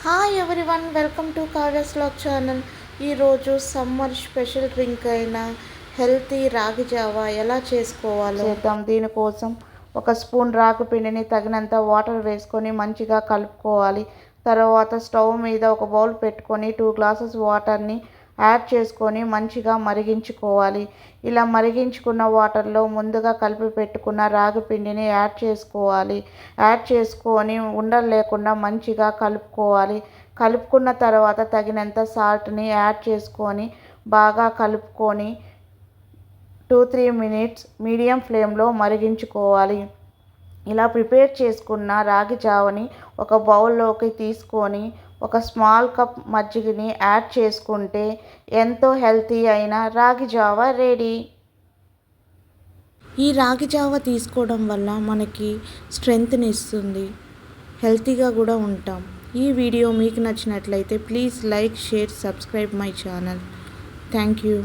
Hi everyone, welcome to Kavya's vlog channel. ఈరోజు summer special drink అయిన healthy రాగి Java ఎలా చేసుకోవాలో చేద్దాం. దీనికోసం ఒక స్పూన్ రాగి పిండిని తగినంత వాటర్ వేసుకొని మంచిగా కలుపుకోవాలి. తర్వాత స్టవ్ మీద ఒక బౌల్ పెట్టుకొని 2 గ్లాసెస్ వాటర్ని యాడ్ చేసుకొని మంచిగా మరిగించుకోవాలి. ఇలా మరిగించుకున్న వాటర్లో ముందుగా కలిపి పెట్టుకున్న రాగి పిండిని యాడ్ చేసుకోవాలి. యాడ్ చేసుకొని ఉండలు లేకుండా మంచిగా కలుపుకోవాలి. కలుపుకున్న తర్వాత తగినంత సాల్ట్ని యాడ్ చేసుకొని బాగా కలుపుకొని 2-3 మినిట్స్ మీడియం ఫ్లేమ్లో మరిగించుకోవాలి. ఇలా ప్రిపేర్ చేసుకున్న రాగి జావని ఒక బౌల్లోకి తీసుకొని ఒక స్మాల్ కప్ మజ్జిగని యాడ్ చేసుకుంటే ఎంతో హెల్తీ అయిన రాగి జావ రెడీ. ఈ రాగి జావ తీసుకోవడం వల్ల మనకి స్ట్రెంగ్త్ని ఇస్తుంది, హెల్తీగా కూడా ఉంటాం. ఈ వీడియో మీకు నచ్చినట్లయితే please like, share, subscribe my channel. Thank you.